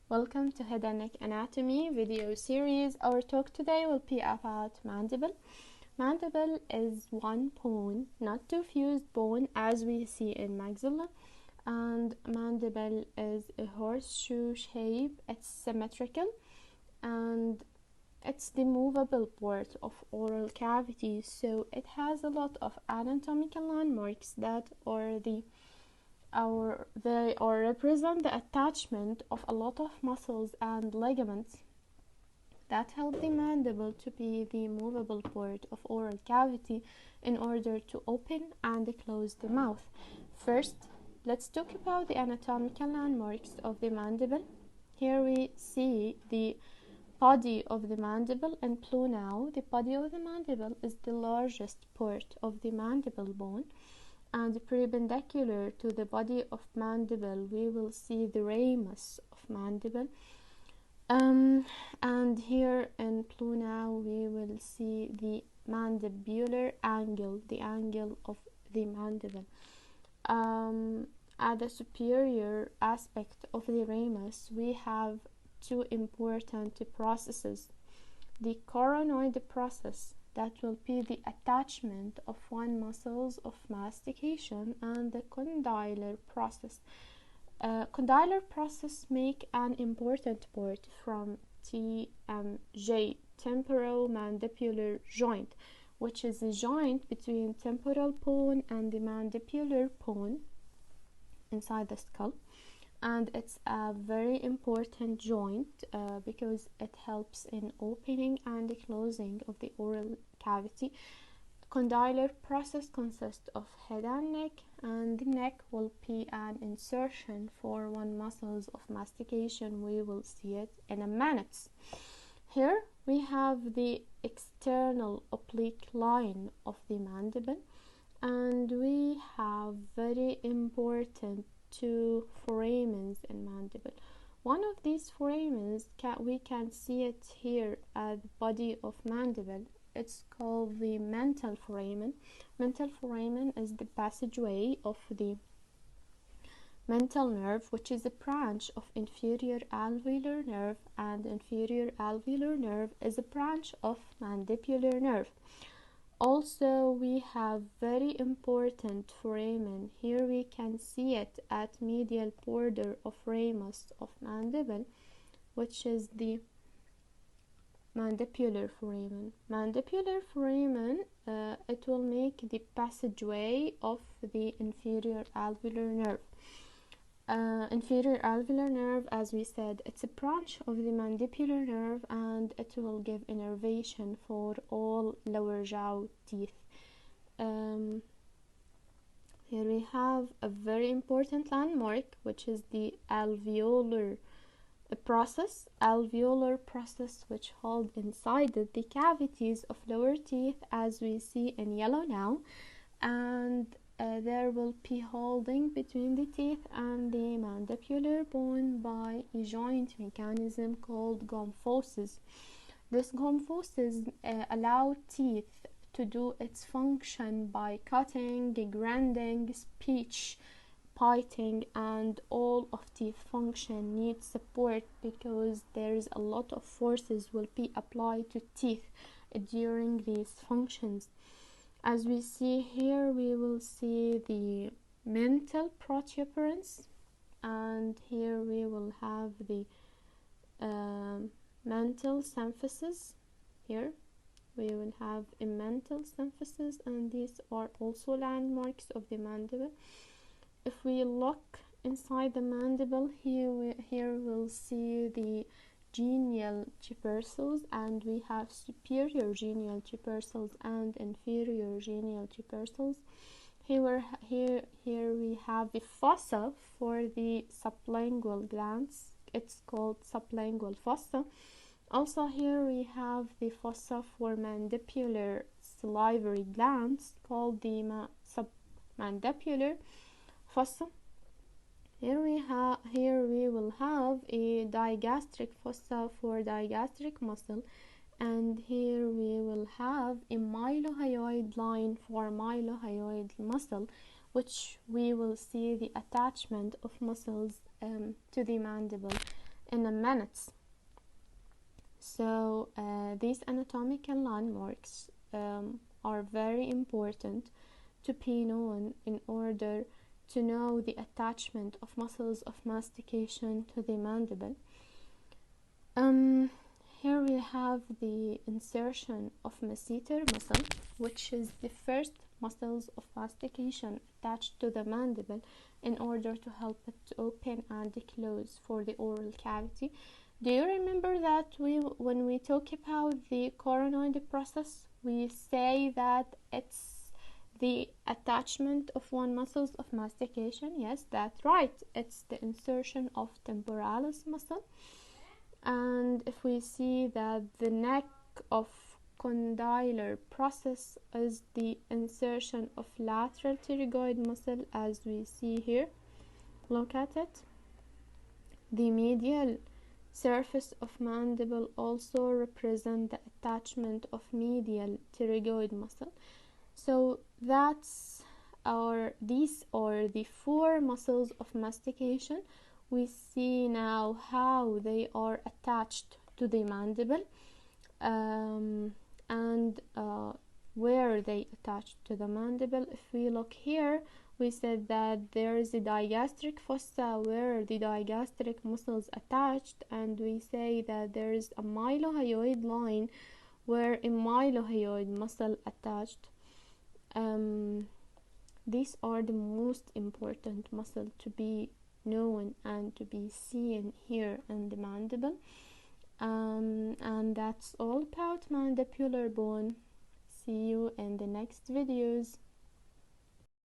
Welcome to Head and Neck Anatomy video series. Our talk today will be about mandible. Mandible is one bone, not two fused bone as we see in maxilla. And mandible is a horseshoe shape. It's symmetrical and it's the movable part of oral cavity, so it has a lot of anatomical landmarks that are they represent the attachment of a lot of muscles and ligaments that help the mandible to be the movable part of oral cavity in order to open and close the mouth. First, let's talk about the anatomical landmarks of the mandible. Here we see the body of the mandible in blue now. The body of the mandible is the largest part of the mandible bone, and perpendicular to the body of mandible we will see the ramus of mandible, and here in blue now we will see the mandibular angle, the angle of the mandible. At the superior aspect of the ramus we have two important processes: the coronoid process, that will be the attachment of one muscles of mastication, and the condylar process. Condylar process make an important part from TMJ, temporomandibular joint, which is a joint between temporal bone and the mandibular bone inside the skull. And it's a very important joint because it helps in opening and closing of the oral cavity. Condylar process consists of head and neck, and the neck will be an insertion for one muscles of mastication. We will see it in a minute. Here we have the external oblique line of the mandible, and we have very important two foramens in mandible. One of these foramens we can see it here at the body of mandible. It's called the mental foramen. Mental foramen is the passageway of the mental nerve, which is a branch of inferior alveolar nerve, and inferior alveolar nerve is a branch of mandibular nerve. Also, we have very important foramen. Here we can see it at medial border of ramus of mandible, which is the mandibular foramen. Mandibular foramen, it will make the passageway of the inferior alveolar nerve. Inferior alveolar nerve, as we said, it's a branch of the mandibular nerve, and it will give innervation for all lower jaw teeth. Here we have a very important landmark, which is the alveolar process. Alveolar process, which hold inside it the cavities of lower teeth, as we see in yellow now, and there will be holding between the teeth and the mandibular bone by a joint mechanism called gomphosis. This gomphosis allow teeth to do its function by cutting, grinding, speech, biting, and all of teeth function needs support because there's a lot of forces will be applied to teeth during these functions. As we see here, we will see the mental proteoperance, and here we will have the mental symphysis. Here we will have a mental symphysis, and these are also landmarks of the mandible. If we look inside the mandible, here we'll see the genial tubercles, and we have superior genial tubercles and inferior genial tubercles. Here we have the fossa for the sublingual glands. It's called sublingual fossa. Also here we have the fossa for mandibular salivary glands, called the submandibular fossa. Here we will have a digastric fossa for digastric muscle, and here we will have a mylohyoid line for mylohyoid muscle, which we will see the attachment of muscles to the mandible. in a minute. So these anatomical landmarks are very important to be known in order to know the attachment of muscles of mastication to the mandible. Here we have the insertion of masseter muscle, which is the first muscles of mastication attached to the mandible in order to help it to open and close for the oral cavity. Do you remember that when we talk about the coronoid process, we say that it's the attachment of one muscles of mastication? Yes, that's right. It's the insertion of temporalis muscle. And if we see that the neck of condylar process is the insertion of lateral pterygoid muscle, as we see here, look at it. The medial surface of mandible also represent the attachment of medial pterygoid muscle. So these are the four muscles of mastication. We see now how they are attached to the mandible and where they attach to the mandible. If we look here, we said that there is a digastric fossa where the digastric muscles attached, and we say that there is a mylohyoid line where a mylohyoid muscle attached. These are the most important muscle to be known and to be seen here in the mandible. And that's all about mandibular bone. See you in the next videos.